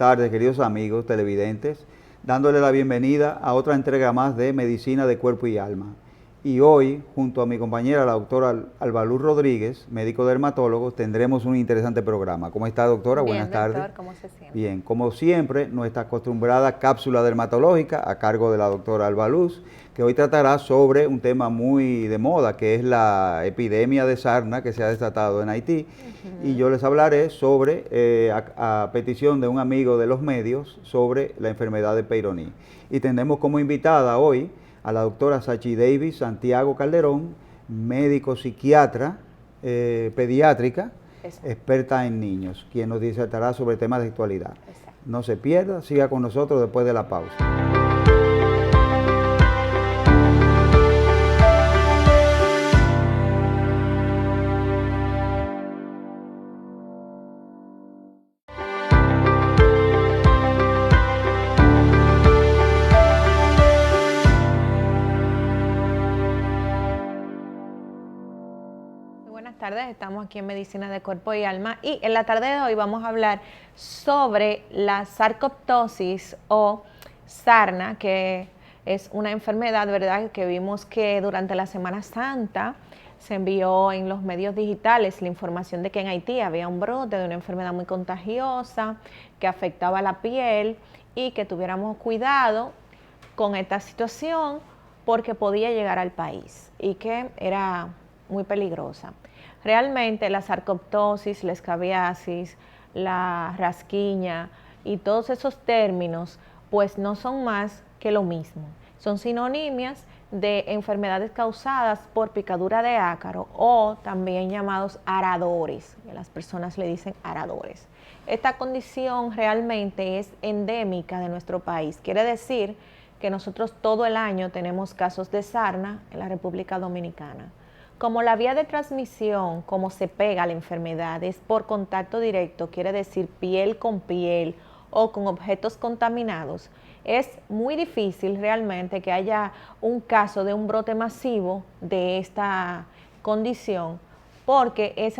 tardes, queridos amigos televidentes, dándole la bienvenida a otra entrega más de Medicina de Cuerpo y Alma. Y hoy, junto a mi compañera, la doctora Albaluz Rodríguez, médico dermatólogo, tendremos un interesante programa. ¿Cómo está, doctora? Bien, Buenas tardes. doctor, ¿cómo se siente? Bien, como siempre, nuestra acostumbrada cápsula dermatológica a cargo de la doctora Albaluz, que hoy tratará sobre un tema muy de moda, que es la epidemia de sarna que se ha desatado en Haití. Y yo les hablaré sobre, a petición de un amigo de los medios, sobre la enfermedad de Peyronie. Y tendremos como invitada hoy a la doctora Sachi Davis Santiago Calderón, médico psiquiatra, pediátrica, experta en niños, quien nos disertará sobre temas de actualidad. Exacto. No se pierda, siga con nosotros después de la pausa. Buenas tardes, estamos aquí en Medicina de Cuerpo y Alma y en la tarde de hoy vamos a hablar sobre la sarcoptosis o sarna, que es una enfermedad, ¿verdad?, que vimos que durante la Semana Santa se envió en los medios digitales la información de que en Haití había un brote de una enfermedad muy contagiosa que afectaba la piel y que tuviéramos cuidado con esta situación porque podía llegar al país y que era muy peligrosa. Realmente la sarcoptosis, la escabiasis, la rasquiña y todos esos términos pues no son más que lo mismo. Son sinonimias de enfermedades causadas por picadura de ácaro o también llamados aradores, que las personas le dicen aradores. Esta condición realmente es endémica de nuestro país, quiere decir que nosotros todo el año tenemos casos de sarna en la República Dominicana. Como la vía de transmisión, como se pega la enfermedad, es por contacto directo, quiere decir piel con piel o con objetos contaminados, es muy difícil realmente que haya un caso de un brote masivo de esta condición, porque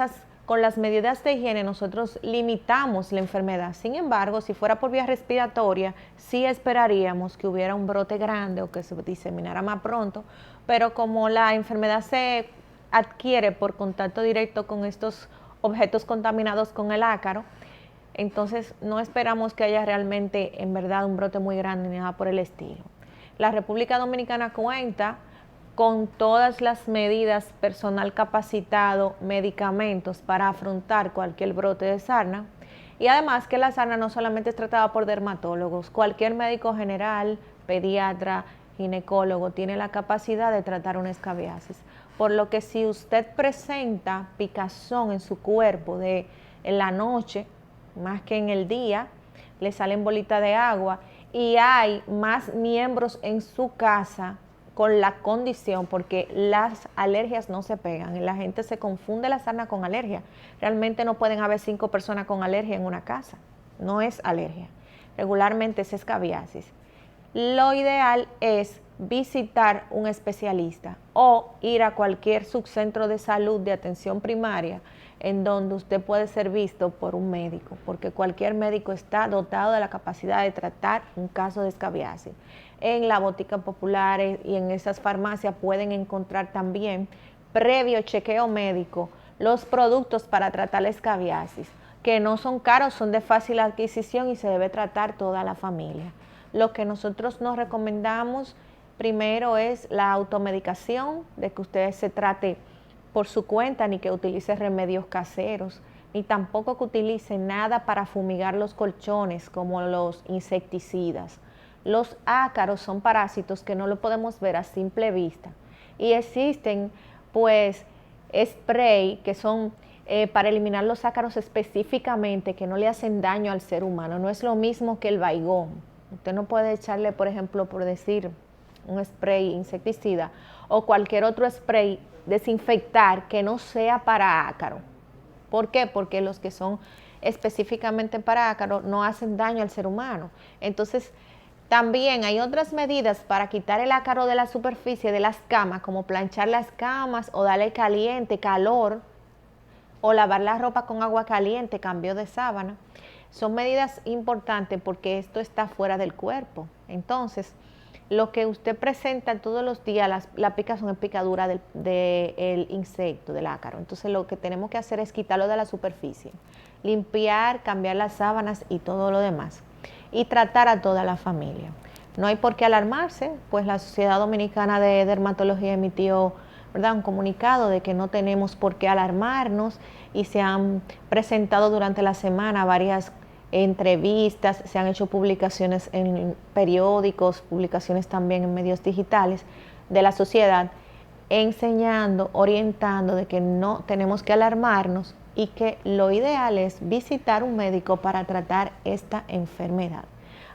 con las medidas de higiene nosotros limitamos la enfermedad. Sin embargo, si fuera por vía respiratoria, sí esperaríamos que hubiera un brote grande o que se diseminara más pronto, pero como la enfermedad se adquiere por contacto directo con estos objetos contaminados con el ácaro, entonces no esperamos que haya realmente en verdad un brote muy grande ni nada por el estilo. La República Dominicana cuenta con todas las medidas, personal capacitado, medicamentos para afrontar cualquier brote de sarna. Y además que la sarna no solamente es tratada por dermatólogos, cualquier médico general, pediatra, ginecólogo tiene la capacidad de tratar una escabiasis. Por lo que si usted presenta picazón en su cuerpo en la noche, más que en el día, le salen bolitas de agua y hay más miembros en su casa con la condición, porque las alergias no se pegan y la gente se confunde la sarna con alergia. Realmente no pueden haber 5 personas con alergia en una casa, no es alergia, regularmente es escabiasis. Lo ideal es visitar un especialista o ir a cualquier subcentro de salud de atención primaria en donde usted puede ser visto por un médico, porque cualquier médico está dotado de la capacidad de tratar un caso de escabiasis. En la botica popular y en esas farmacias pueden encontrar también, previo chequeo médico, los productos para tratar la escabiasis, que no son caros, son de fácil adquisición y se debe tratar toda la familia. Lo que nosotros nos recomendamos primero es la automedicación, de que usted se trate por su cuenta, ni que utilice remedios caseros, ni tampoco que utilice nada para fumigar los colchones como los insecticidas. Los ácaros son parásitos que no lo podemos ver a simple vista y existen pues spray que son para eliminar los ácaros específicamente, que no le hacen daño al ser humano. No es lo mismo que el Baygon. Usted no puede echarle, por ejemplo, por decir, un spray insecticida o cualquier otro spray desinfectar que no sea para ácaro. ¿Por qué? Porque los que son específicamente para ácaro no hacen daño al ser humano. Entonces, también hay otras medidas para quitar el ácaro de la superficie de las camas, como planchar las camas o darle calor, o lavar la ropa con agua caliente, cambio de sábana. Son medidas importantes porque esto está fuera del cuerpo. Entonces, lo que usted presenta todos los días, la picazón es picadura del insecto, del ácaro. Entonces, lo que tenemos que hacer es quitarlo de la superficie, limpiar, cambiar las sábanas y todo lo demás. Y tratar a toda la familia. No hay por qué alarmarse, pues la Sociedad Dominicana de Dermatología emitió, ¿verdad?, un comunicado de que no tenemos por qué alarmarnos, y se han presentado durante la semana varias entrevistas, se han hecho publicaciones en periódicos, publicaciones también en medios digitales de la sociedad, enseñando, orientando de que no tenemos que alarmarnos y que lo ideal es visitar un médico para tratar esta enfermedad.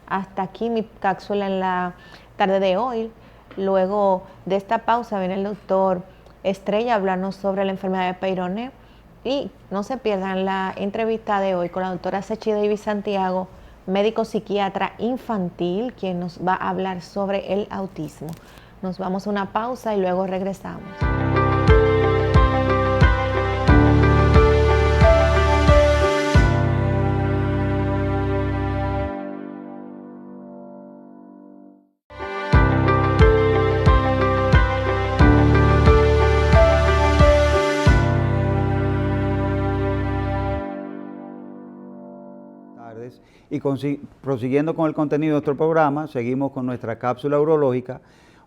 Hasta aquí mi cápsula en la tarde de hoy. Luego de esta pausa viene el doctor Estrella a hablarnos sobre la enfermedad de Peyronie. Y no se pierdan la entrevista de hoy con la doctora Sechi Davis Santiago, médico psiquiatra infantil, quien nos va a hablar sobre el autismo. Nos vamos a una pausa y luego regresamos. Y prosiguiendo con el contenido de nuestro programa, seguimos con nuestra cápsula urológica.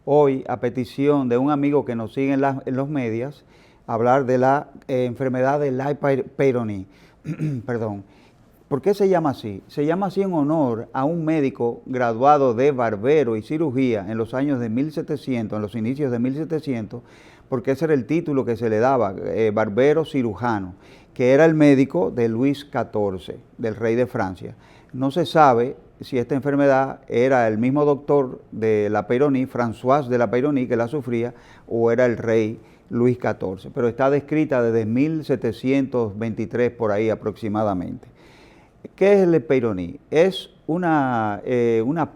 Hoy, a petición de un amigo que nos sigue en los medios, hablar de la enfermedad de la Peyronie. Perdón. ¿Por qué se llama así? Se llama así en honor a un médico graduado de barbero y cirugía en los años de 1700, en los inicios de 1700, porque ese era el título que se le daba, barbero cirujano, que era el médico de Luis XIV, del rey de Francia. No se sabe si esta enfermedad era el mismo doctor de la Peyronie, François de la Peyronie, que la sufría, o era el rey Luis XIV, pero está descrita desde 1723 por ahí aproximadamente. ¿Qué es el Peyronie? Es una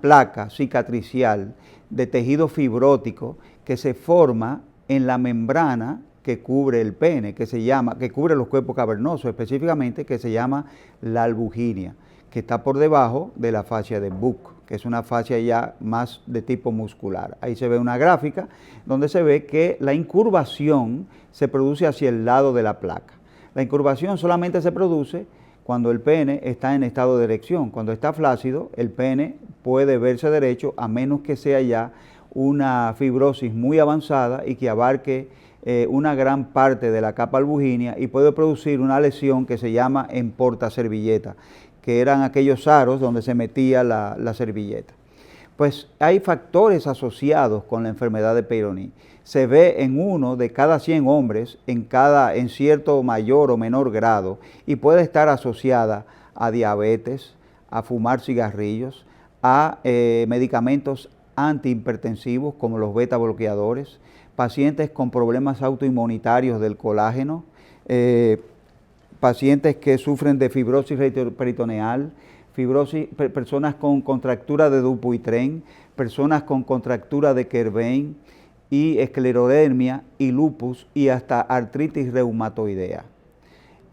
placa cicatricial de tejido fibrótico que se forma en la membrana que cubre el pene, que cubre los cuerpos cavernosos específicamente, que se llama la albuginia, que está por debajo de la fascia de Buch, que es una fascia ya más de tipo muscular. Ahí se ve una gráfica donde se ve que la incurvación se produce hacia el lado de la placa. La incurvación solamente se produce cuando el pene está en estado de erección. Cuando está flácido, el pene puede verse derecho a menos que sea ya una fibrosis muy avanzada y que abarque una gran parte de la capa albuginea y puede producir una lesión que se llama emportaservilleta, que eran aquellos aros donde se metía la servilleta. Pues hay factores asociados con la enfermedad de Peyronie. Se ve en 1 de cada 100 hombres en cierto mayor o menor grado, y puede estar asociada a diabetes, a fumar cigarrillos, a medicamentos antihipertensivos como los beta bloqueadores, pacientes con problemas autoinmunitarios del colágeno, pacientes que sufren de fibrosis peritoneal, personas con contractura de Dupuytren, personas con contractura de Kerbein y esclerodermia y lupus y hasta artritis reumatoidea.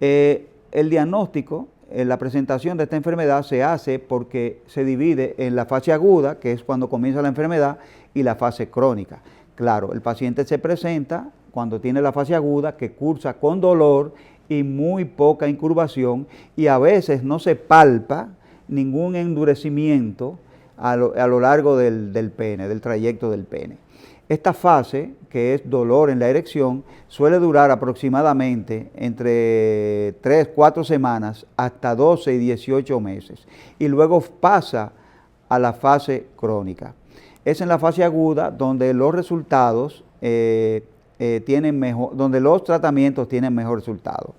El diagnóstico, la presentación de esta enfermedad se hace porque se divide en la fase aguda, que es cuando comienza la enfermedad, y la fase crónica. Claro, el paciente se presenta cuando tiene la fase aguda, que cursa con dolor y muy poca incurvación, y a veces no se palpa ningún endurecimiento a lo largo del pene, del trayecto del pene. Esta fase, que es dolor en la erección, suele durar aproximadamente entre 3-4 semanas hasta 12 y 18 meses, y luego pasa a la fase crónica. Es en la fase aguda donde los resultados donde los tratamientos tienen mejor resultado.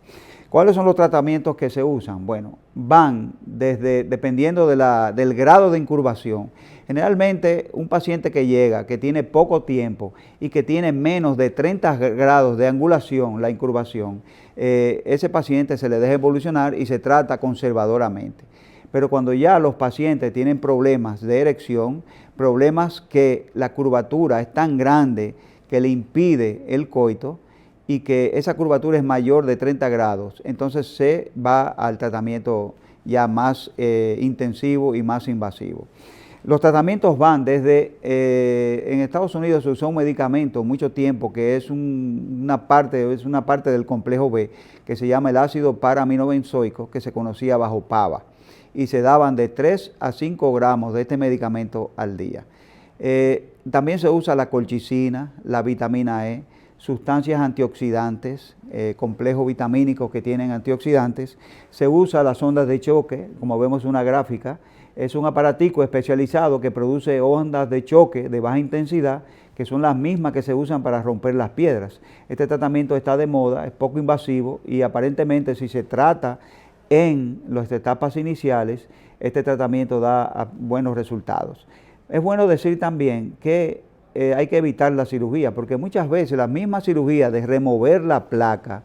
¿Cuáles son los tratamientos que se usan? Bueno, van dependiendo del grado de incurvación. Generalmente un paciente que llega, que tiene poco tiempo y que tiene menos de 30 grados de angulación, la incurvación, ese paciente se le deja evolucionar y se trata conservadoramente. Pero cuando ya los pacientes tienen problemas de erección, problemas que la curvatura es tan grande que le impide el coito y que esa curvatura es mayor de 30 grados, entonces se va al tratamiento ya más intensivo y más invasivo. Los tratamientos van desde, en Estados Unidos se usó un medicamento mucho tiempo que es una parte del complejo B que se llama el ácido para-aminobenzoico, que se conocía bajo PAVA, y se daban de 3 a 5 gramos de este medicamento al día. También se usa la colchicina, la vitamina E, sustancias antioxidantes, complejos vitamínicos que tienen antioxidantes. Se usa las ondas de choque, como vemos en una gráfica. Es un aparatico especializado que produce ondas de choque de baja intensidad, que son las mismas que se usan para romper las piedras. Este tratamiento está de moda, es poco invasivo y aparentemente si se trata en las etapas iniciales, este tratamiento da buenos resultados. Es bueno decir también que hay que evitar la cirugía, porque muchas veces la misma cirugía de remover la placa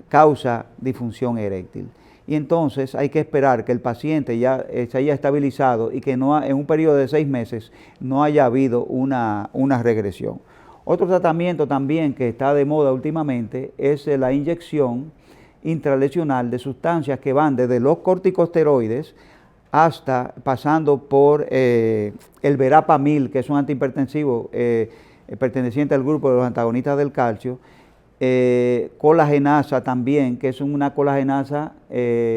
causa disfunción eréctil. Y entonces hay que esperar que el paciente ya se haya estabilizado y que no en un periodo de 6 meses no haya habido una regresión. Otro tratamiento también que está de moda últimamente es la inyección intralesional de sustancias que van desde los corticosteroides hasta pasando por el verapamil, que es un antihipertensivo perteneciente al grupo de los antagonistas del calcio, colagenasa también, que es una colagenasa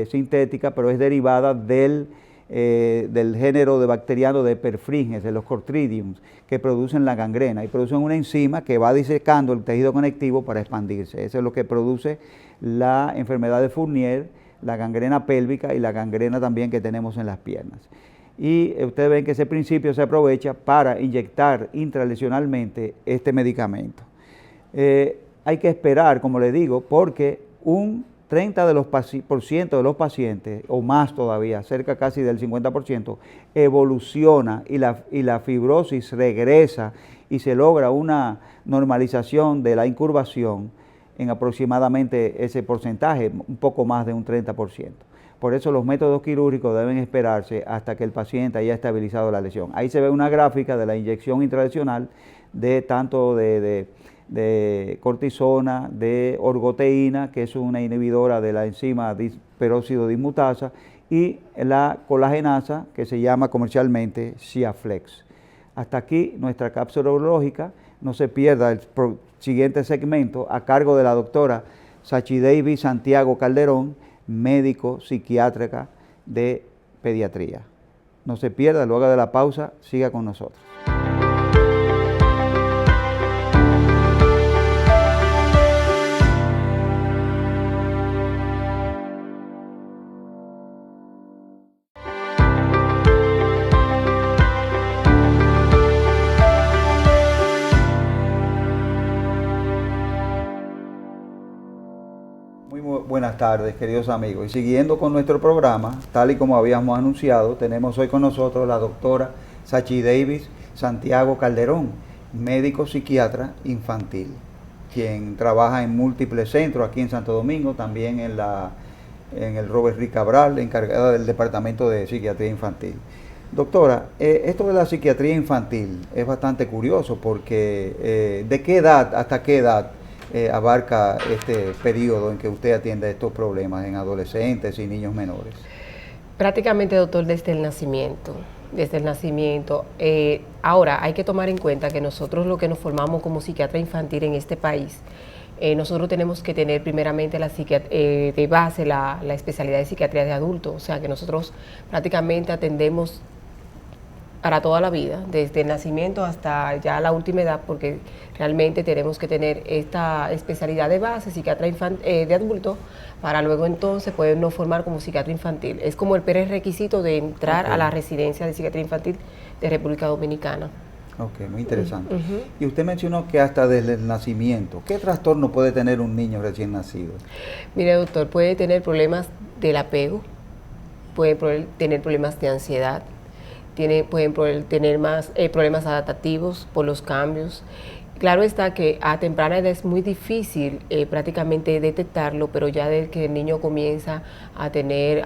sintética, pero es derivada del género de bacteriano de perfringens, de los Clostridiums, que producen la gangrena y producen una enzima que va disecando el tejido conectivo para expandirse. Eso es lo que produce la enfermedad de Fournier, la gangrena pélvica y la gangrena también que tenemos en las piernas. Y ustedes ven que ese principio se aprovecha para inyectar intralesionalmente este medicamento. Hay que esperar, como le digo, porque un 30% de los pacientes, o más todavía, cerca casi del 50%, evoluciona y la fibrosis regresa y se logra una normalización de la incurvación en aproximadamente ese porcentaje, un poco más de un 30%. Por eso los métodos quirúrgicos deben esperarse hasta que el paciente haya estabilizado la lesión. Ahí se ve una gráfica de la inyección intralesional de tanto de cortisona, de orgoteína, que es una inhibidora de la enzima peróxido dismutasa, y la colagenasa, que se llama comercialmente Xiaflex. Hasta aquí nuestra cápsula urológica. No se pierda el siguiente segmento a cargo de la doctora Sachideivis Santiago Calderón, médico psiquiátrica de pediatría. No se pierda, luego de la pausa, siga con nosotros. Buenas tardes, queridos amigos. Y siguiendo con nuestro programa, tal y como habíamos anunciado, tenemos hoy con nosotros la doctora Sachideivis Santiago Calderón, médico psiquiatra infantil, quien trabaja en múltiples centros aquí en Santo Domingo, también en el Robert Rick Cabral, encargada del Departamento de Psiquiatría Infantil. Doctora, esto de la psiquiatría infantil es bastante curioso porque ¿de qué edad hasta qué edad abarca este periodo en que usted atiende estos problemas en adolescentes y niños menores? Prácticamente, doctor, desde el nacimiento. Desde el nacimiento. Ahora, hay que tomar en cuenta que nosotros lo que nos formamos como psiquiatra infantil en este país, nosotros tenemos que tener primeramente de base la especialidad de psiquiatría de adultos, o sea que nosotros prácticamente atendemos para toda la vida, desde el nacimiento hasta ya la última edad, porque realmente tenemos que tener esta especialidad de base, psiquiatra de adulto, para luego entonces podernos formar como psiquiatra infantil. Es como el prerequisito de entrar a la residencia de psiquiatría infantil de República Dominicana. Ok, muy interesante. Y usted mencionó que hasta desde el nacimiento, ¿qué trastorno puede tener un niño recién nacido? Mire, doctor, puede tener problemas del apego, puede tener problemas de ansiedad, pueden tener más problemas adaptativos por los cambios. Claro está que a temprana edad es muy difícil prácticamente detectarlo, pero ya desde que el niño comienza a tener,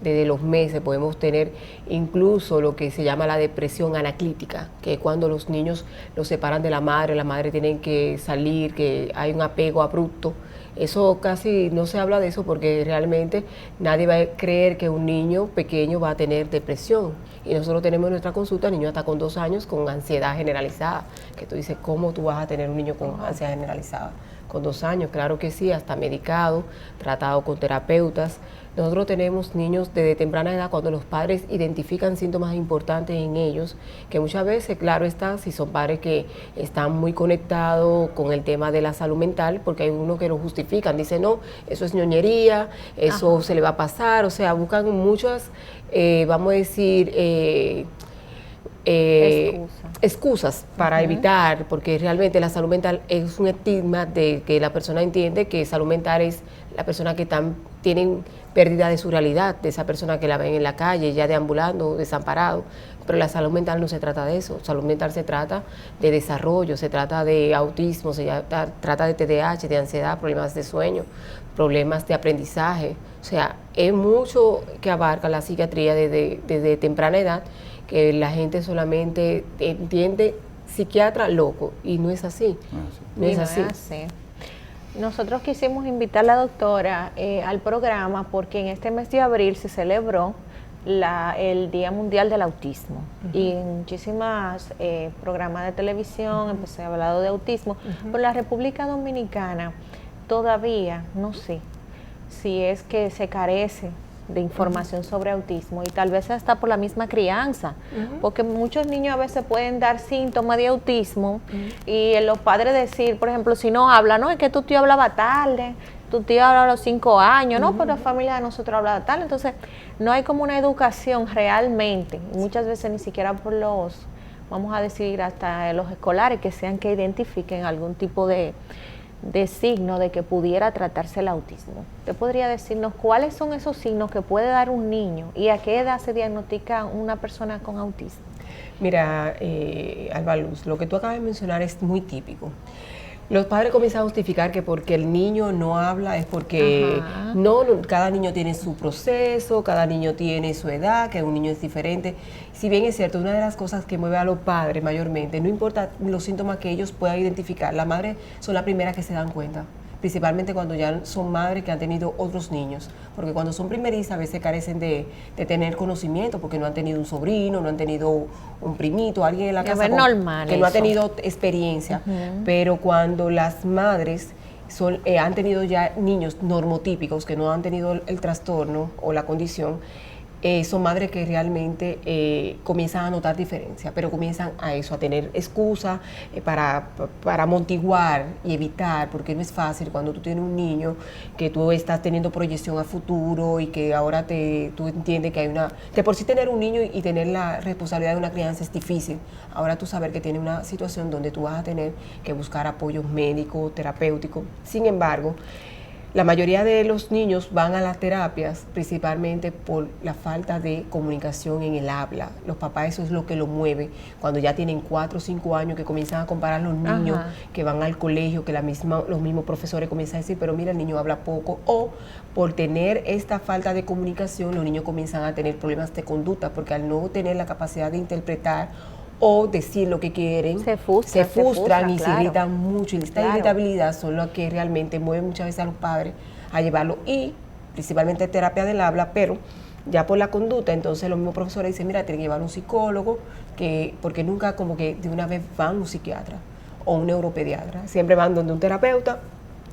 desde los meses podemos tener incluso lo que se llama la depresión anaclítica, que es cuando los niños los separan de la madre tiene que salir, que hay un apego abrupto Eso casi no se habla de eso porque realmente nadie va a creer que un niño pequeño va a tener depresión. Y nosotros tenemos en nuestra consulta niños hasta con 2 años con ansiedad generalizada, que tú dices, ¿cómo tú vas a tener un niño con ansiedad generalizada? Con 2 años, claro que sí, hasta medicado, tratado con terapeutas. Nosotros tenemos niños desde temprana edad cuando los padres identifican síntomas importantes en ellos, que muchas veces, claro está, si son padres que están muy conectados con el tema de la salud mental, porque hay unos que lo justifican, dicen, no, eso es ñoñería, eso se le va a pasar, o sea, buscan muchas, vamos a decir, excusas para evitar, porque realmente la salud mental es un estigma de que la persona entiende que salud mental es la persona que tienen pérdida de su realidad, de esa persona que la ven en la calle, ya deambulando, desamparado. Pero la salud mental no se trata de eso. Salud mental se trata de desarrollo, se trata de autismo, trata de TDAH, de ansiedad, problemas de sueño, problemas de aprendizaje. O sea, es mucho que abarca la psiquiatría desde temprana edad, que la gente solamente entiende psiquiatra loco, y no es así. No es así. Nosotros quisimos invitar a la doctora al programa porque en este mes de abril se celebró el Día Mundial del Autismo, y en muchísimas programas de televisión empecé hablando de autismo, pero en la República Dominicana todavía no sé si es que se carece de información sobre autismo, y tal vez hasta por la misma crianza, porque muchos niños a veces pueden dar síntomas de autismo y los padres decir, por ejemplo, si no habla, no, es que tu tío hablaba tarde, tu tío habla a los 5 años, no, pero la familia de nosotros hablaba tarde, entonces no hay como una educación realmente, muchas veces ni siquiera por los, vamos a decir, hasta los escolares que sean que identifiquen algún tipo de signo de que pudiera tratarse el autismo. ¿Usted podría decirnos cuáles son esos signos que puede dar un niño y a qué edad se diagnostica una persona con autismo? Mira, Alba Luz, lo que tú acabas de mencionar es muy típico. Los padres comienzan a justificar que porque el niño no habla es porque cada niño tiene su proceso, cada niño tiene su edad, que un niño es diferente. Si bien es cierto, una de las cosas que mueve a los padres mayormente, no importa los síntomas que ellos puedan identificar, las madres son las primeras que se dan cuenta, principalmente cuando ya son madres que han tenido otros niños, porque cuando son primerizas a veces carecen de tener conocimiento, porque no han tenido un sobrino, no han tenido un primito, alguien en la casa que no ha tenido experiencia, pero cuando las madres han tenido ya niños normotípicos que no han tenido el trastorno o la condición, son madres que realmente comienzan a notar diferencia, pero comienzan a tener excusas para amortiguar y evitar, porque no es fácil cuando tú tienes un niño que tú estás teniendo proyección a futuro y que ahora tú entiendes que hay de por sí tener un niño y tener la responsabilidad de una crianza es difícil. Ahora tú saber que tiene una situación donde tú vas a tener que buscar apoyo médico, terapéutico. Sin embargo, la mayoría de los niños van a las terapias principalmente por la falta de comunicación en el habla. Los papás, eso es lo que lo mueve. Cuando ya tienen 4 o 5 años, que comienzan a comparar los niños que van al colegio, que los mismos profesores comienzan a decir, pero mira, el niño habla poco. O por tener esta falta de comunicación, los niños comienzan a tener problemas de conducta, porque al no tener la capacidad de interpretar o decir lo que quieren, se frustran y se irritan mucho. Y esta irritabilidad son lo que realmente mueve muchas veces a los padres a llevarlo, y principalmente terapia del habla, pero ya por la conducta, entonces los mismos profesores dicen, mira, tienen que llevar a un psicólogo, porque nunca como que de una vez van a un psiquiatra o un neuropediatra, siempre van donde un terapeuta,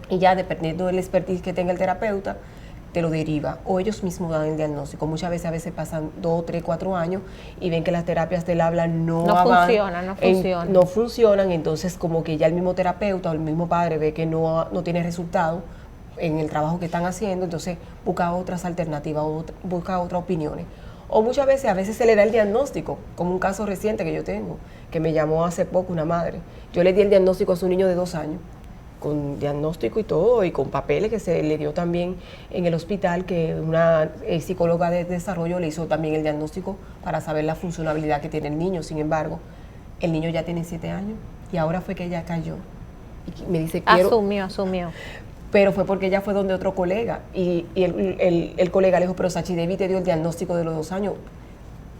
y ya dependiendo del expertise que tenga el terapeuta, te lo deriva, o ellos mismos dan el diagnóstico. Muchas veces, a veces pasan 2, 3, 4 años y ven que las terapias del habla no funcionan, entonces como que ya el mismo terapeuta o el mismo padre ve que no tiene resultado en el trabajo que están haciendo, entonces busca otras alternativas, busca otras opiniones. O muchas veces, a veces se le da el diagnóstico, como un caso reciente que yo tengo, que me llamó hace poco una madre. Yo le di el diagnóstico a su niño de 2 años, con diagnóstico y todo, y con papeles que se le dio también en el hospital, que una psicóloga de desarrollo le hizo también el diagnóstico para saber la funcionalidad que tiene el niño. Sin embargo, el niño ya tiene 7 años y ahora fue que ella cayó. Y me dice, asumió. Pero fue porque ella fue donde otro colega, y el colega le dijo, pero Sachi Devi te dio el diagnóstico de los 2 años.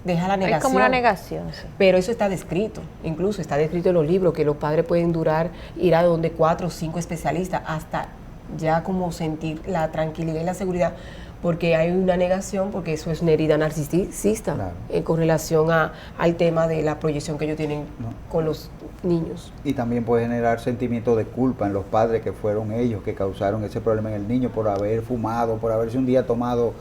Deja la negación. Es como una negación, sí. Pero eso está descrito, incluso está descrito en los libros, que los padres pueden ir a donde 4 o 5 especialistas hasta ya como sentir la tranquilidad y la seguridad, porque hay una negación, porque eso es una herida narcisista, Claro. con relación al tema de la proyección que ellos tienen con los niños. Y también puede generar sentimientos de culpa en los padres, que fueron ellos que causaron ese problema en el niño por haber fumado, por haberse un día tomado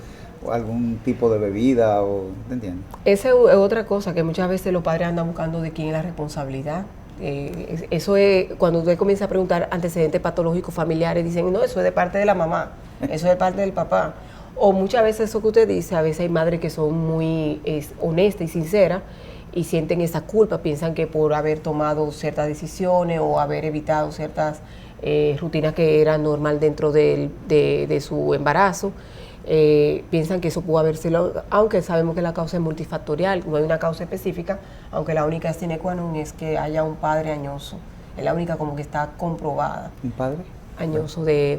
algún tipo de bebida, o, ¿te entiendes? Esa es otra cosa, que muchas veces los padres andan buscando de quién es la responsabilidad. Eso es, cuando usted comienza a preguntar antecedentes patológicos familiares, dicen, no, eso es de parte de la mamá, eso es de parte del papá. O muchas veces eso que usted dice, a veces hay madres que son muy honestas y sinceras y sienten esa culpa, piensan que por haber tomado ciertas decisiones o haber evitado ciertas rutinas que eran normal dentro de su embarazo, piensan que eso pudo haber sido, aunque sabemos que la causa es multifactorial, no hay una causa específica, aunque la única sine qua non es que haya un padre añoso, es la única como que está comprobada. ¿Un padre? Añoso, de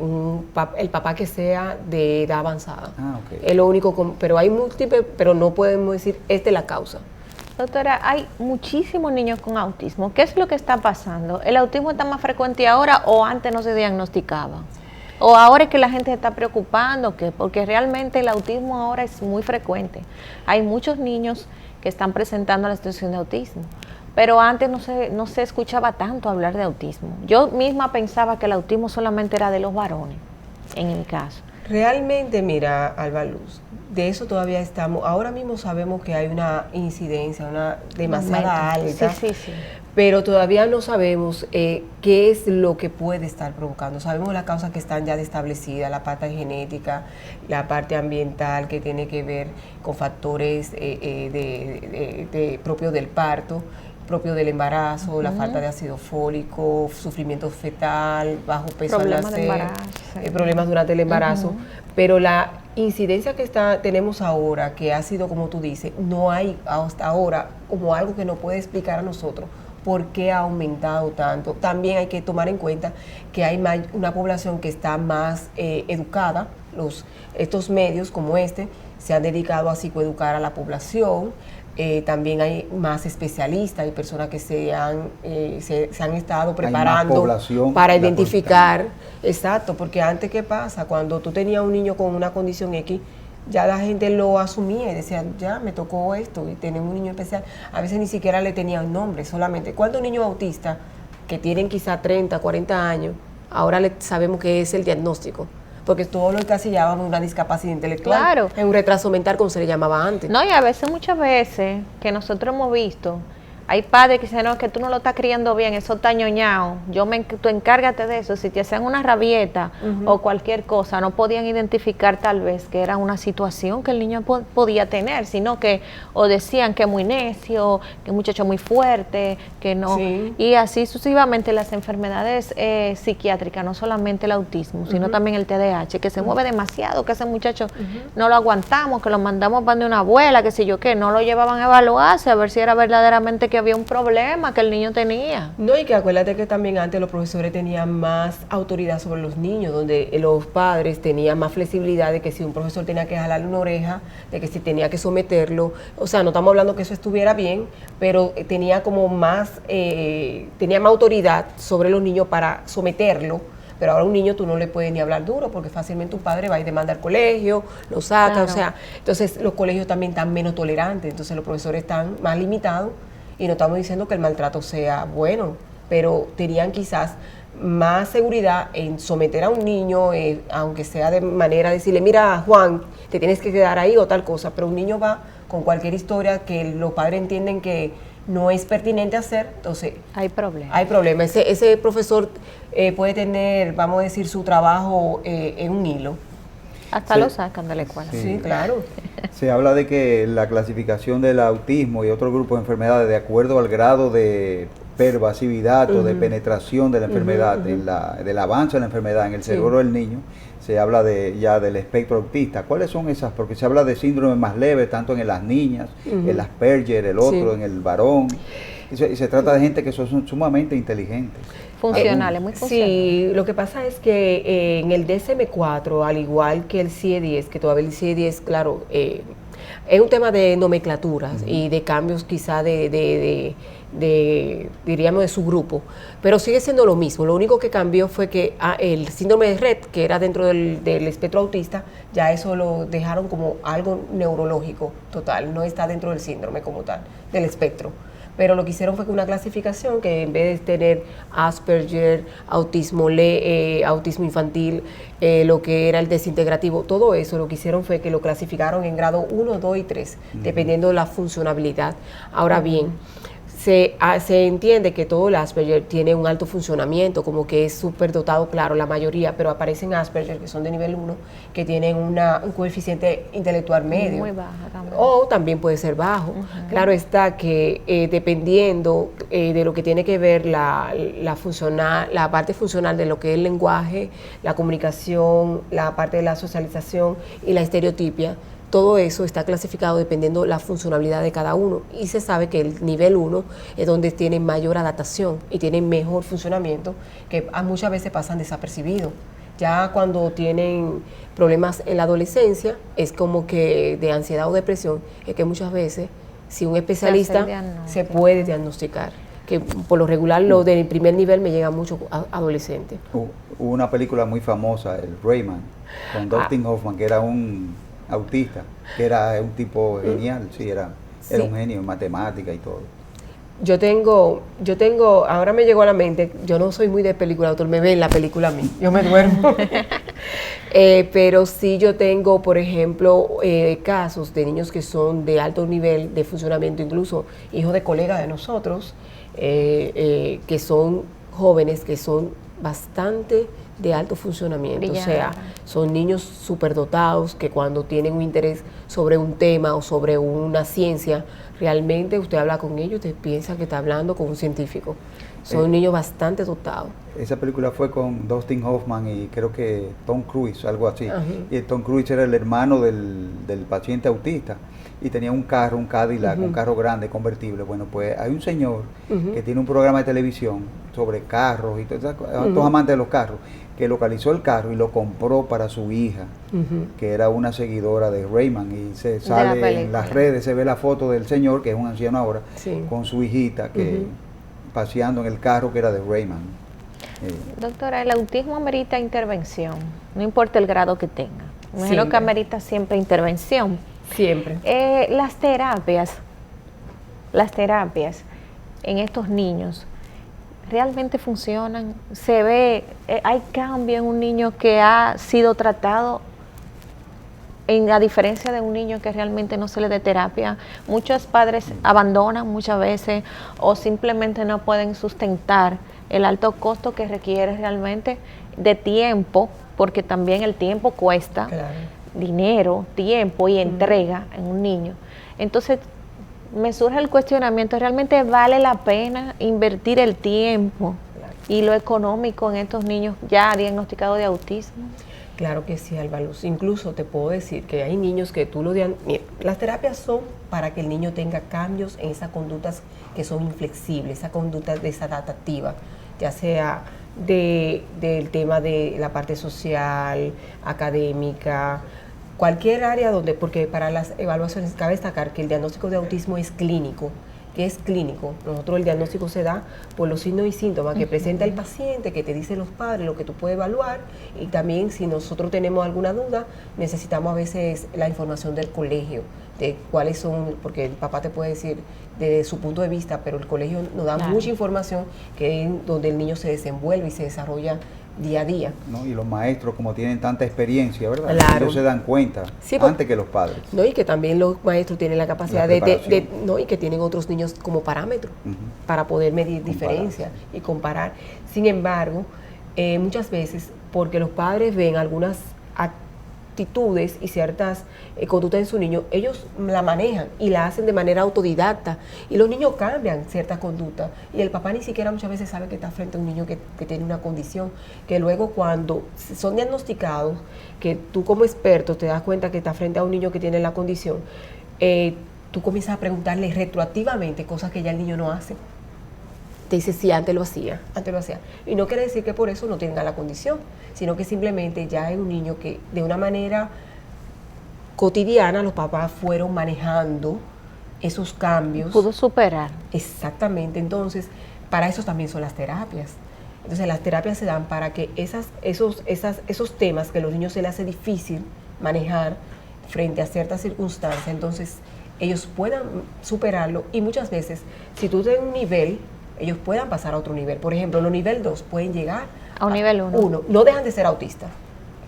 el papá que sea de edad avanzada. Ah, ok. Es lo único, pero hay múltiples, pero no podemos decir, esta es la causa. Doctora, hay muchísimos niños con autismo. ¿Qué es lo que está pasando? ¿El autismo está más frecuente ahora o antes no se diagnosticaba? ¿O ahora es que la gente se está preocupando? Porque realmente el autismo ahora es muy frecuente. Hay muchos niños que están presentando la situación de autismo. Pero antes no se escuchaba tanto hablar de autismo. Yo misma pensaba que el autismo solamente era de los varones, en mi caso. Realmente, mira, Alba Luz, de eso todavía estamos, ahora mismo sabemos que hay una incidencia, una demasiada alta, sí. pero todavía no sabemos qué es lo que puede estar provocando. Sabemos las causas que están ya establecidas, la parte genética, la parte ambiental que tiene que ver con factores propios del parto, propio del embarazo, la falta de ácido fólico, sufrimiento fetal, bajo peso al nacer, problemas durante el embarazo, pero la incidencia que tenemos ahora, que ha sido como tú dices, no hay hasta ahora como algo que nos puede explicar a nosotros por qué ha aumentado tanto. También hay que tomar en cuenta que hay una población que está más educada, estos medios como se han dedicado a psicoeducar a la población. También hay más especialistas, hay personas que se han estado preparando para identificar, exacto, porque antes, ¿qué pasa? Cuando tú tenías un niño con una condición X, ya la gente lo asumía y decía, ya me tocó esto, y tenemos un niño especial. A veces ni siquiera le tenían nombre, solamente. ¿Cuántos niños autistas que tienen quizá 30, 40 años, ahora sabemos que es el diagnóstico? Porque todo lo encasillábamos en una discapacidad intelectual, claro, en un retraso mental, como se le llamaba antes. No, y a veces, muchas veces, que nosotros hemos visto, hay padres que dicen, no, que tú no lo estás criando bien, eso está ñoñado, tú encárgate de eso. Si te hacían una rabieta o cualquier cosa, no podían identificar tal vez que era una situación que el niño podía tener, sino que o decían que es muy necio, que es muchacho muy fuerte, que no. Sí. Y así sucesivamente las enfermedades psiquiátricas, no solamente el autismo, sino también el TDAH, que se mueve demasiado, que ese muchacho no lo aguantamos, que lo mandamos para de una abuela, que sé yo qué, no lo llevaban a evaluarse a ver si era verdaderamente que había un problema que el niño tenía. No, y que acuérdate que también antes los profesores tenían más autoridad sobre los niños, donde los padres tenían más flexibilidad de que si un profesor tenía que jalarle una oreja, de que si tenía que someterlo, o sea, no estamos hablando que eso estuviera bien, pero tenía como tenía más autoridad sobre los niños para someterlo. Pero ahora a un niño tú no le puedes ni hablar duro porque fácilmente un padre va y demanda al colegio, lo saca, claro. O sea, entonces los colegios también están menos tolerantes, entonces los profesores están más limitados. Y no estamos diciendo que el maltrato sea bueno, pero tenían quizás más seguridad en someter a un niño, aunque sea de manera de decirle, mira, Juan, te tienes que quedar ahí o tal cosa, pero un niño va con cualquier historia que los padres entienden que no es pertinente hacer, entonces hay problema. Hay problema. Ese profesor puede tener, vamos a decir, su trabajo en un hilo. Hasta lo sacan de la escuela. Sí, claro. Se habla de que la clasificación del autismo y otros grupos de enfermedades, de acuerdo al grado de pervasividad o de penetración de la enfermedad, del avance de la enfermedad en el cerebro del niño, se habla ya del espectro autista. ¿Cuáles son esas? Porque se habla de síndromes más leves, tanto en las niñas, el Asperger, el otro, en el varón. Y se trata de gente que son sumamente inteligentes. Funcionales, muy funcionales. Sí, lo que pasa es que en el DSM-4, al igual que el CIE-10, que todavía el CIE-10, claro, Es un tema de nomenclaturas y de cambios quizá diríamos, de su grupo, pero sigue siendo lo mismo. Lo único que cambió fue que el síndrome de Rett, que era dentro del espectro autista, ya eso lo dejaron como algo neurológico total, no está dentro del síndrome como tal, del espectro. Pero lo que hicieron fue que una clasificación que en vez de tener Asperger, autismo infantil, lo que era el desintegrativo, todo eso lo que hicieron fue que lo clasificaron en grado 1, 2 y 3, dependiendo de la funcionalidad. Ahora bien, se entiende que todo el Asperger tiene un alto funcionamiento, como que es súper dotado, claro, la mayoría, pero aparecen Asperger que son de nivel 1, que tienen un coeficiente intelectual medio. Muy baja también. O también puede ser bajo. Claro está que dependiendo de lo que tiene que ver la parte funcional de lo que es el lenguaje, la comunicación, la parte de la socialización y la estereotipia, todo eso está clasificado dependiendo de la funcionalidad de cada uno y se sabe que el nivel 1 es donde tienen mayor adaptación y tienen mejor funcionamiento, que muchas veces pasan desapercibidos. Ya cuando tienen problemas en la adolescencia es como que de ansiedad o depresión, es que muchas veces si un especialista se puede diagnosticar, que por lo regular lo del primer nivel me llega mucho a adolescentes. Hubo una película muy famosa, el Rayman, con Dustin Hoffman, que era un autista, que era un tipo genial, sí, era un genio en matemática y todo. Yo tengo, ahora me llegó a la mente, yo no soy muy de película, doctor, me ve en la película a mí, yo me duermo. Pero sí yo tengo, por ejemplo, casos de niños que son de alto nivel de funcionamiento, incluso hijos de colegas de nosotros, que son jóvenes, que son bastante de alto funcionamiento, brillante. O sea, son niños superdotados que cuando tienen un interés sobre un tema o sobre una ciencia, realmente usted habla con ellos, usted piensa que está hablando con un científico. Son niños bastante dotados. Esa película fue con Dustin Hoffman y creo que Tom Cruise, algo así. Y Tom Cruise era el hermano del paciente autista y tenía un carro, un Cadillac, un carro grande, convertible. Bueno, pues hay un señor que tiene un programa de televisión sobre carros y todos amantes de los carros, que localizó el carro y lo compró para su hija, que era una seguidora de Rayman, y se sale en las redes, se ve la foto del señor, que es un anciano ahora, con su hijita, que paseando en el carro que era de Rayman. Doctora, el autismo amerita intervención, no importa el grado que tenga. Me imagino que amerita siempre intervención. Siempre. Las terapias en estos niños, ¿realmente funcionan? ¿Se ve, hay cambio en un niño que ha sido tratado a diferencia de un niño que realmente no se le dé terapia? Muchos padres abandonan muchas veces o simplemente no pueden sustentar el alto costo que requiere realmente de tiempo, porque también el tiempo cuesta, dinero, tiempo y entrega en un niño. Entonces, me surge el cuestionamiento, ¿realmente vale la pena invertir el tiempo y lo económico en estos niños ya diagnosticados de autismo? Claro que sí, Alba Luz. Incluso te puedo decir que hay niños que tú las terapias son para que el niño tenga cambios en esas conductas que son inflexibles, esa conducta desadaptativa, ya sea del tema de la parte social, académica, cualquier área porque para las evaluaciones cabe destacar que el diagnóstico de autismo es clínico. Que es clínico. Nosotros el diagnóstico se da por los signos y síntomas que presenta el paciente, que te dicen los padres, lo que tú puedes evaluar, y también si nosotros tenemos alguna duda, necesitamos a veces la información del colegio, de cuáles son, porque el papá te puede decir desde su punto de vista, pero el colegio nos da mucha información que es donde el niño se desenvuelve y se desarrolla día a día. ¿No? Y los maestros, como tienen tanta experiencia, ¿verdad? Claro. Ellos se dan cuenta antes que los padres. No, y que también los maestros tienen la capacidad y que tienen otros niños como parámetro para poder medir diferencias y comparar. Sin embargo, muchas veces, porque los padres ven algunas actitudes y ciertas conductas en su niño, ellos la manejan y la hacen de manera autodidacta y los niños cambian ciertas conductas y el papá ni siquiera muchas veces sabe que está frente a un niño que tiene una condición, que luego cuando son diagnosticados, que tú como experto te das cuenta que está frente a un niño que tiene la condición, tú comienzas a preguntarle retroactivamente cosas que ya el niño no hace. Te dice, sí, antes lo hacía. Y no quiere decir que por eso no tenga la condición, sino que simplemente ya es un niño que de una manera cotidiana los papás fueron manejando esos cambios. Pudo superar. Exactamente, entonces para eso también son las terapias. Entonces las terapias se dan para que esos temas que a los niños se les hace difícil manejar frente a ciertas circunstancias, entonces ellos puedan superarlo y muchas veces si tú tienes un nivel, ellos puedan pasar a otro nivel. Por ejemplo, los nivel 2 pueden llegar a un nivel 1. No dejan de ser autistas,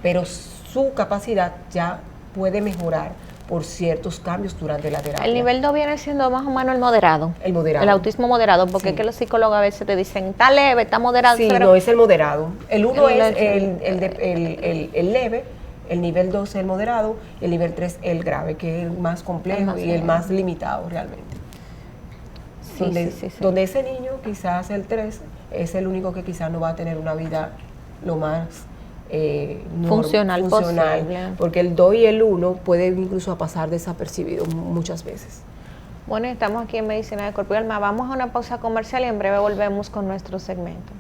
pero su capacidad ya puede mejorar por ciertos cambios durante la terapia. El nivel 2 viene siendo más o menos el moderado. El moderado. El autismo moderado, porque sí. Es que los psicólogos a veces te dicen, está leve, está moderado. Sí, pero no, es el moderado. El 1 es el leve, el nivel 2 es el moderado, y el nivel 3 el grave, que es el más complejo y el más limitado realmente. Sí, donde ese niño, quizás el 3, es el único que quizás no va a tener una vida lo más funcional posible. Porque el 2 y el 1 pueden incluso pasar desapercibidos muchas veces. Bueno, estamos aquí en Medicina de Cuerpo y Alma. Vamos a una pausa comercial y en breve volvemos con nuestro segmento.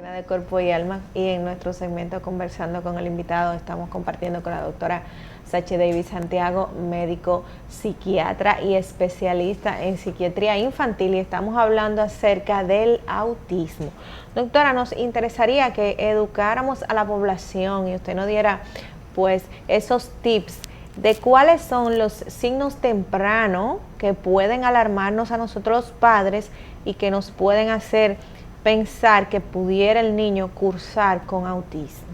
De Cuerpo y Alma, y en nuestro segmento Conversando con el Invitado estamos compartiendo con la doctora Sachi Davis Santiago, médico psiquiatra y especialista en psiquiatría infantil, y estamos hablando acerca del autismo. Doctora, nos interesaría que educáramos a la población y usted nos diera pues esos tips de cuáles son los signos tempranos que pueden alarmarnos a nosotros los padres y que nos pueden hacer pensar que pudiera el niño cursar con autismo.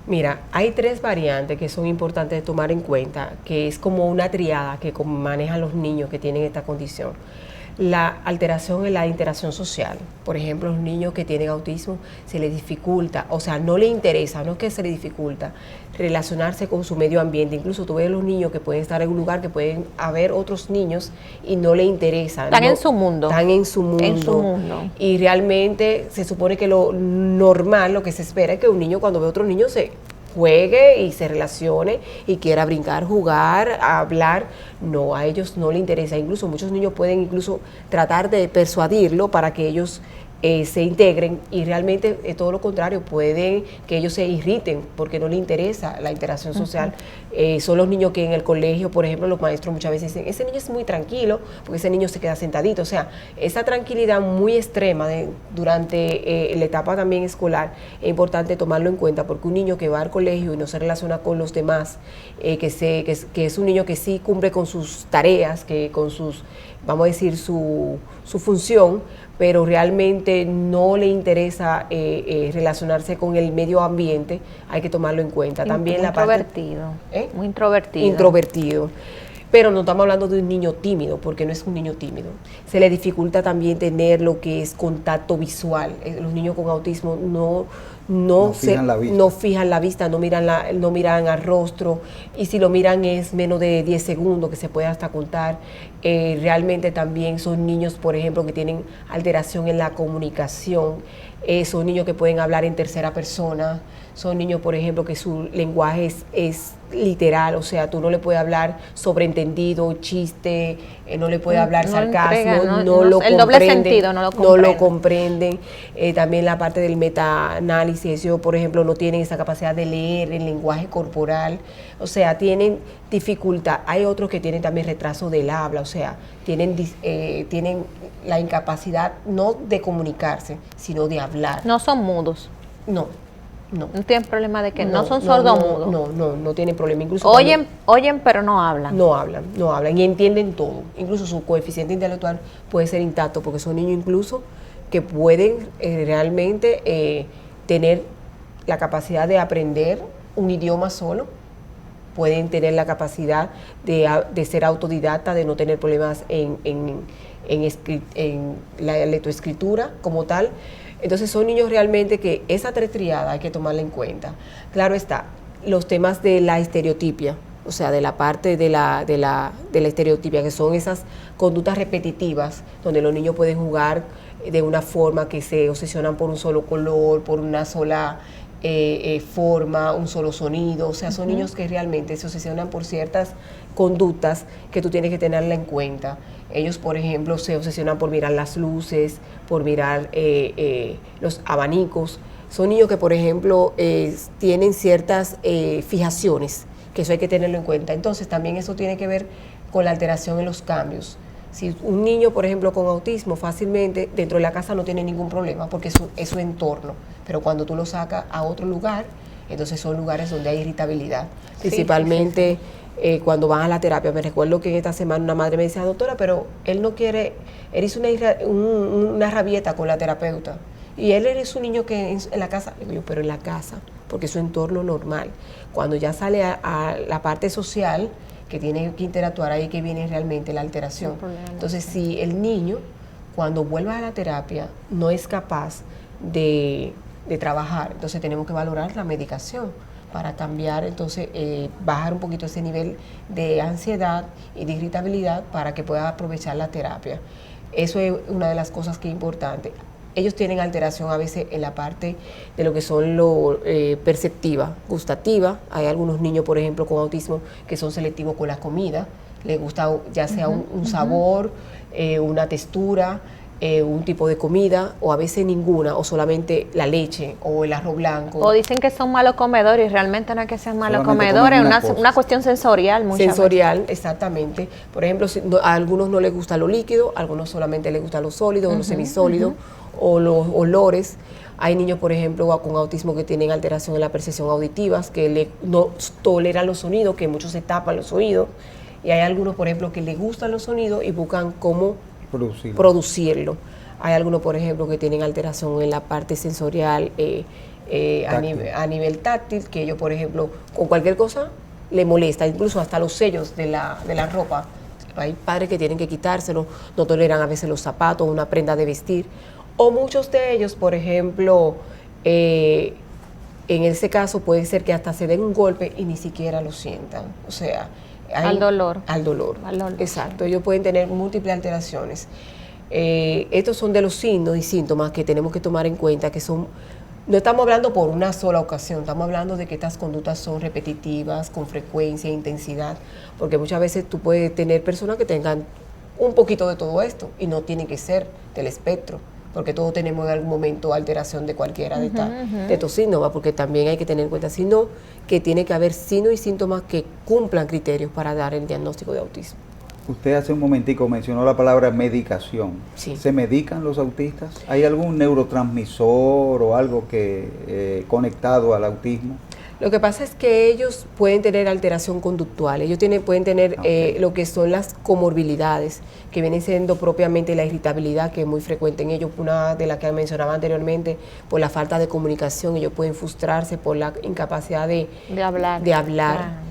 Mira, hay 3 variantes que son importantes de tomar en cuenta, que es como una triada que manejan los niños que tienen esta condición. La alteración en la interacción social. Por ejemplo, los niños que tienen autismo se les dificulta, o sea, no les interesa, no es que se les dificulta relacionarse con su medio ambiente. Incluso tú ves los niños que pueden estar en un lugar que pueden haber otros niños y no les interesa. Están en su mundo. Están en su mundo. En su mundo. Y realmente se supone que lo normal, lo que se espera es que un niño cuando ve a otro niño se juegue y se relacione y quiera brincar, jugar, hablar. No, a ellos no les interesa. Incluso muchos niños pueden incluso tratar de persuadirlo para que ellos se integren, y realmente todo lo contrario, pueden que ellos se irriten porque no les interesa la interacción social. Son los niños que en el colegio, por ejemplo, los maestros muchas veces dicen, ese niño es muy tranquilo porque ese niño se queda sentadito. O sea, esa tranquilidad muy extrema durante la etapa también escolar es importante tomarlo en cuenta, porque un niño que va al colegio y no se relaciona con los demás, que es un niño que sí cumple con sus tareas, que con sus, vamos a decir, su función, pero realmente no le interesa relacionarse con el medio ambiente, hay que tomarlo en cuenta. También la parte muy introvertido. Introvertido. Pero no estamos hablando de un niño tímido, porque no es un niño tímido. Se le dificulta también tener lo que es contacto visual. Los niños con autismo no fijan la vista, no miran al rostro, y si lo miran es menos de 10 segundos, que se puede hasta contar. Realmente también son niños, por ejemplo, que tienen alteración en la comunicación. Son niños que pueden hablar en tercera persona. Son niños, por ejemplo, que su lenguaje es literal, o sea, tú no le puedes hablar sobreentendido, chiste, no le puedes hablar sarcasmo, no lo comprenden. El doble sentido no lo comprenden. También la parte del metaanálisis, ellos, por ejemplo, no tienen esa capacidad de leer el lenguaje corporal, o sea, tienen dificultad. Hay otros que tienen también retraso del habla, o sea, tienen la incapacidad no de comunicarse, sino de hablar. No son mudos. No tienen problema de que no son sordomudos. No tienen problema. Incluso oyen, pero no hablan. No hablan y entienden todo. Incluso su coeficiente intelectual puede ser intacto, porque son niños incluso que pueden realmente tener la capacidad de aprender un idioma solo, pueden tener la capacidad de ser autodidacta, de no tener problemas en la lectoescritura como tal. Entonces son niños realmente que esa triada hay que tomarla en cuenta. Claro está, los temas de la estereotipia, o sea, de la parte de la estereotipia, que son esas conductas repetitivas, donde los niños pueden jugar de una forma, que se obsesionan por un solo color, por una sola forma, un solo sonido. O sea, son niños que realmente se obsesionan por ciertas conductas que tú tienes que tenerla en cuenta. Ellos, por ejemplo, se obsesionan por mirar las luces, por mirar los abanicos. Son niños que, por ejemplo, tienen ciertas fijaciones, que eso hay que tenerlo en cuenta. Entonces, también eso tiene que ver con la alteración en los cambios. Si un niño, por ejemplo, con autismo, fácilmente dentro de la casa no tiene ningún problema porque es su entorno, pero cuando tú lo sacas a otro lugar, entonces son lugares donde hay irritabilidad, principalmente cuando van a la terapia. Me recuerdo que en esta semana una madre me decía, doctora, pero él no quiere, él hizo una rabieta con la terapeuta, y él es un niño que en la casa, digo yo, pero en la casa, porque es su entorno normal. Cuando ya sale a la parte social, que tiene que interactuar, ahí que viene realmente la alteración. Entonces, si el niño, cuando vuelva a la terapia, no es capaz de trabajar, entonces tenemos que valorar la medicación para cambiar, entonces bajar un poquito ese nivel de ansiedad y de irritabilidad para que pueda aprovechar la terapia. Eso es una de las cosas que es importante. Ellos tienen alteración a veces en la parte de lo que son lo perceptiva, gustativa. Hay algunos niños, por ejemplo, con autismo que son selectivos con la comida. Les gusta ya sea un sabor, una textura, un tipo de comida, o a veces ninguna, o solamente la leche o el arroz blanco. O dicen que son malos comedores, y realmente no es que sean malos comedores, es una cuestión sensorial muchas Sensorial, veces. Exactamente. Por ejemplo, a algunos no les gusta lo líquido, a algunos solamente les gusta lo sólido, lo semisólido, o los olores. Hay niños, por ejemplo, con autismo que tienen alteración en la percepción auditiva, que no toleran los sonidos, que muchos se tapan los oídos, y hay algunos, por ejemplo, que les gustan los sonidos y buscan cómo producirlo. Hay algunos, por ejemplo, que tienen alteración en la parte sensorial a nivel táctil, que ellos, por ejemplo, con cualquier cosa le molesta, incluso hasta los sellos de la ropa. Hay padres que tienen que quitárselo, no toleran a veces los zapatos, una prenda de vestir. O muchos de ellos, por ejemplo, en ese caso puede ser que hasta se den un golpe y ni siquiera lo sientan. O sea, al dolor. Al dolor, exacto. Ellos pueden tener múltiples alteraciones. Estos son de los signos y síntomas que tenemos que tomar en cuenta, que son, no estamos hablando por una sola ocasión, estamos hablando de que estas conductas son repetitivas, con frecuencia e intensidad, porque muchas veces tú puedes tener personas que tengan un poquito de todo esto y no tiene que ser del espectro, porque todos tenemos en algún momento alteración de cualquiera de estos síntomas, porque también hay que tener en cuenta, sino que tiene que haber signos y síntomas que cumplan criterios para dar el diagnóstico de autismo. Usted hace un momentico mencionó la palabra medicación. Sí. ¿Se medican los autistas? ¿Hay algún neurotransmisor o algo que conectado al autismo? Lo que pasa es que ellos pueden tener alteración conductual, ellos pueden tener lo que son las comorbilidades, que vienen siendo propiamente la irritabilidad, que es muy frecuente en ellos, una de las que mencionaba anteriormente, por la falta de comunicación. Ellos pueden frustrarse por la incapacidad de hablar. Claro.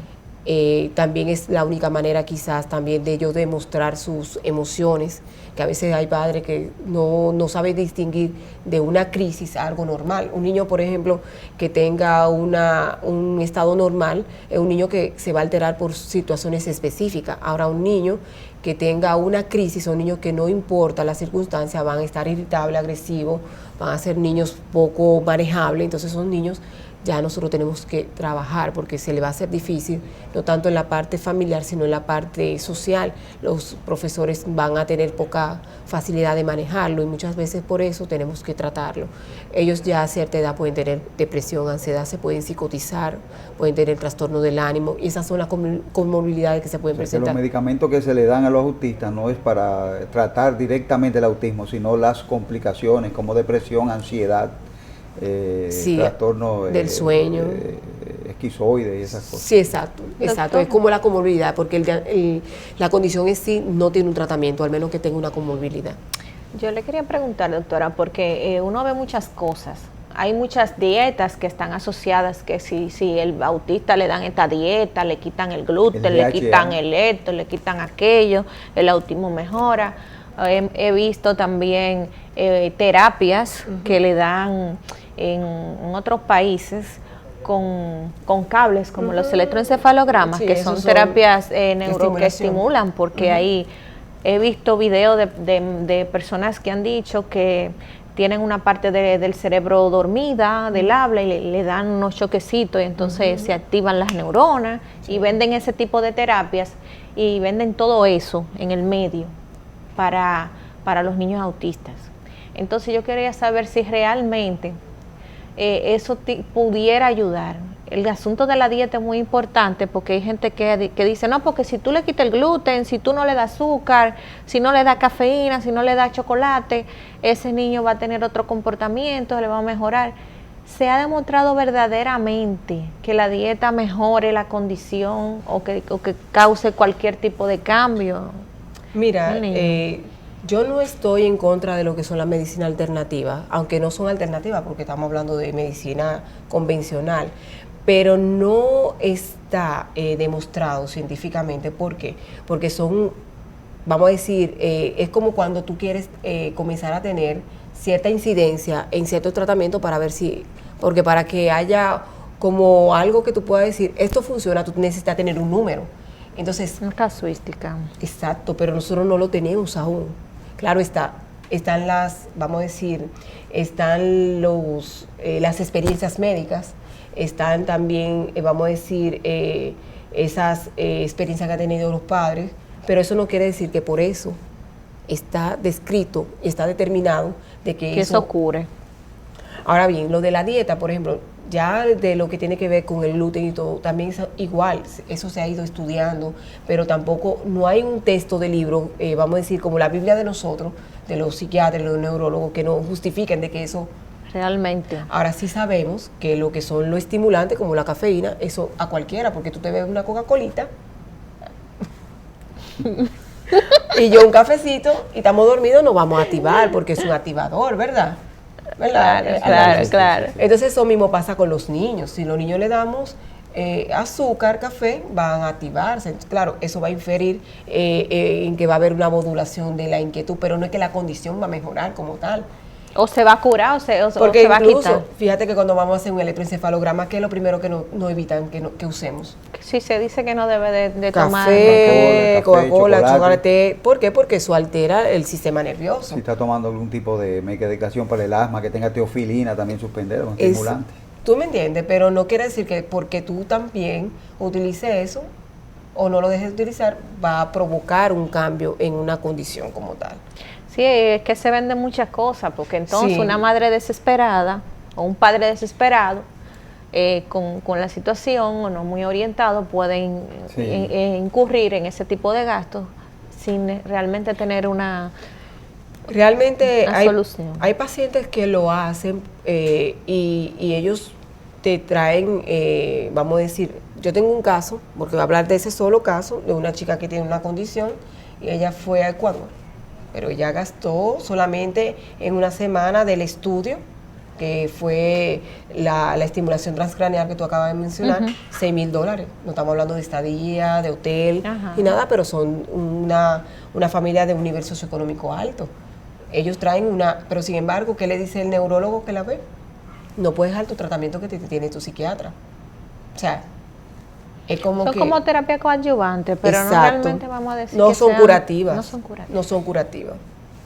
También es la única manera quizás también de ellos demostrar sus emociones, que a veces hay padres que no saben distinguir de una crisis a algo normal. Un niño, por ejemplo, que tenga un estado normal, es un niño que se va a alterar por situaciones específicas. Ahora, un niño que tenga una crisis, son niños que no importa la circunstancia, van a estar irritables, agresivos, van a ser niños poco manejables, entonces son niños ya nosotros tenemos que trabajar porque se le va a hacer difícil, no tanto en la parte familiar, sino en la parte social. Los profesores van a tener poca facilidad de manejarlo y muchas veces por eso tenemos que tratarlo. Ellos ya a cierta edad pueden tener depresión, ansiedad, se pueden psicotizar, pueden tener trastorno del ánimo, y esas son las comorbilidades que se pueden presentar. Los medicamentos que se le dan a los autistas no es para tratar directamente el autismo, sino las complicaciones como depresión, ansiedad, trastorno del sueño, esquizoide y esas cosas. Sí, exacto, es como la comorbilidad, porque la condición en sí no tiene un tratamiento, al menos que tenga una comorbilidad. Yo le quería preguntar, doctora, porque uno ve muchas cosas. Hay muchas dietas que están asociadas, que si el autista le dan esta dieta, le quitan el gluten, le quitan el esto, le quitan aquello, el autismo mejora. He visto también terapias que le dan en otros países con cables, como los electroencefalogramas, que son terapias que estimulan, porque ahí he visto videos de personas que han dicho que tienen una parte del cerebro dormida, del habla, y le dan unos choquecitos y entonces se activan las neuronas, y venden ese tipo de terapias y venden todo eso en el medio para los niños autistas. Entonces yo quería saber si realmente eso pudiera ayudar. El asunto de la dieta es muy importante porque hay gente que dice, no, porque si tú le quitas el gluten, si tú no le das azúcar, si no le das cafeína, si no le das chocolate, ese niño va a tener otro comportamiento, le va a mejorar. ¿Se ha demostrado verdaderamente que la dieta mejore la condición o que cause cualquier tipo de cambio? Mira, yo no estoy en contra de lo que son las medicinas alternativas, aunque no son alternativas porque estamos hablando de medicina convencional, pero no está demostrado científicamente. ¿Por qué? Porque son, vamos a decir, es como cuando tú quieres comenzar a tener cierta incidencia en ciertos tratamientos para ver si, porque para que haya como algo que tú puedas decir, esto funciona, tú necesitas tener un número. Entonces, una casuística. Exacto, pero nosotros no lo tenemos aún. Claro está, están las, vamos a decir, están las experiencias médicas, están también, vamos a decir, esas experiencias que han tenido los padres, pero eso no quiere decir que por eso está descrito, está determinado de que eso ocurre. Ahora bien, lo de la dieta, por ejemplo, ya de lo que tiene que ver con el gluten y todo, también es igual, eso se ha ido estudiando, pero tampoco, no hay un texto de libro, vamos a decir, como la Biblia de nosotros, de los psiquiatras, de los neurólogos, que nos justifiquen de que eso... Realmente. Ahora sí sabemos que lo que son los estimulantes, como la cafeína, eso a cualquiera, porque tú te bebes una Coca-Colita y yo un cafecito y estamos dormidos, nos vamos a activar, porque es un activador, ¿verdad? Claro. Entonces eso mismo pasa con los niños. Si los niños le damos azúcar, café, van a activarse. Entonces, claro, eso va a inferir en que va a haber una modulación de la inquietud, pero no es que la condición va a mejorar como tal. O se va a curar o se Porque va a quitar. Fíjate que cuando vamos a hacer un electroencefalograma, ¿qué es lo primero que no evitan que usemos? Sí, se dice que no debe de tomar café, Coca-Cola, chocolate. ¿Por qué? Porque eso altera el sistema nervioso. Si está tomando algún tipo de medicación para el asma, que tenga teofilina, también suspender, un estimulante. Tú me entiendes, pero no quiere decir que porque tú también utilices eso o no lo dejes de utilizar, va a provocar un cambio en una condición como tal. Sí, es que se venden muchas cosas, porque entonces una madre desesperada o un padre desesperado con la situación o no muy orientado pueden incurrir en ese tipo de gastos sin realmente tener una solución. Hay pacientes que lo hacen y ellos te traen, vamos a decir, yo tengo un caso, porque voy a hablar de ese solo caso, de una chica que tiene una condición y ella fue a Ecuador. Pero ella gastó solamente en una semana del estudio, que fue la estimulación transcraneal que tú acabas de mencionar, $6,000. No estamos hablando de estadía, de hotel, y nada, pero son una familia de un nivel socioeconómico alto. Ellos traen pero sin embargo, ¿qué le dice el neurólogo que la ve? No puedes dejar tu tratamiento que te tiene tu psiquiatra. O sea, es como son como terapia coadyuvante, pero no realmente vamos a decir no son curativas. No son curativas.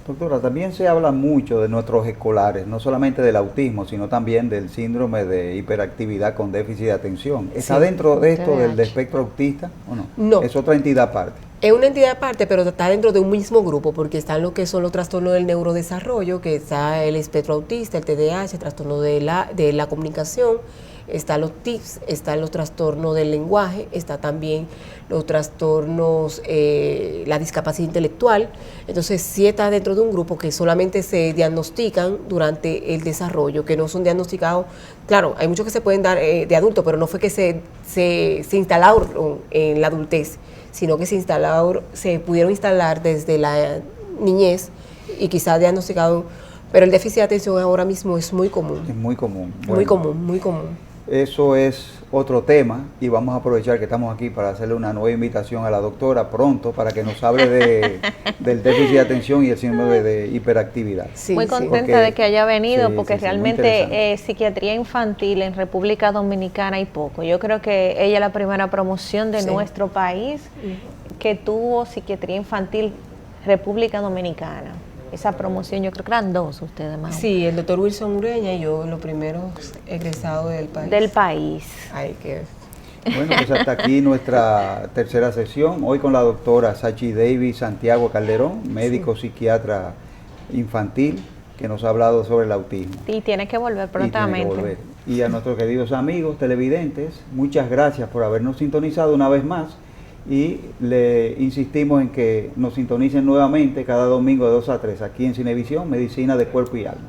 Doctora, también se habla mucho de nuestros escolares, no solamente del autismo, sino también del síndrome de hiperactividad con déficit de atención. ¿Está dentro de esto del espectro autista o no? No. ¿Es otra entidad aparte? Es una entidad aparte, pero está dentro de un mismo grupo, porque están lo que son los trastornos del neurodesarrollo, que está el espectro autista, el TDAH, el trastorno de la comunicación, están los tics, están los trastornos del lenguaje, está también los trastornos, la discapacidad intelectual. Entonces sí está dentro de un grupo que solamente se diagnostican durante el desarrollo, que no son diagnosticados. Claro, hay muchos que se pueden dar de adulto, pero no fue que se instalaron en la adultez, sino que se pudieron instalar desde la niñez y quizás diagnosticado. Pero el déficit de atención ahora mismo es muy común. Es muy común. Muy común. Eso es otro tema y vamos a aprovechar que estamos aquí para hacerle una nueva invitación a la doctora pronto para que nos hable del déficit de atención y el síndrome de hiperactividad. Sí, muy contenta de que haya venido porque realmente psiquiatría infantil en República Dominicana hay poco. Yo creo que ella es la primera promoción de nuestro país que tuvo psiquiatría infantil República Dominicana. Esa promoción, yo creo que eran 2 ustedes más. Sí, el doctor Wilson Ureña y yo, los primeros egresados del país. Del país. Ay, qué... Bueno, pues hasta aquí nuestra tercera sesión, hoy con la doctora Sachi Davis Santiago Calderón, médico psiquiatra infantil, que nos ha hablado sobre el autismo. Y tiene que volver prontamente. Y a nuestros queridos amigos televidentes, muchas gracias por habernos sintonizado una vez más y le insistimos en que nos sintonicen nuevamente cada domingo de 2 a 3 aquí en Cinevisión, Medicina de Cuerpo y Alma.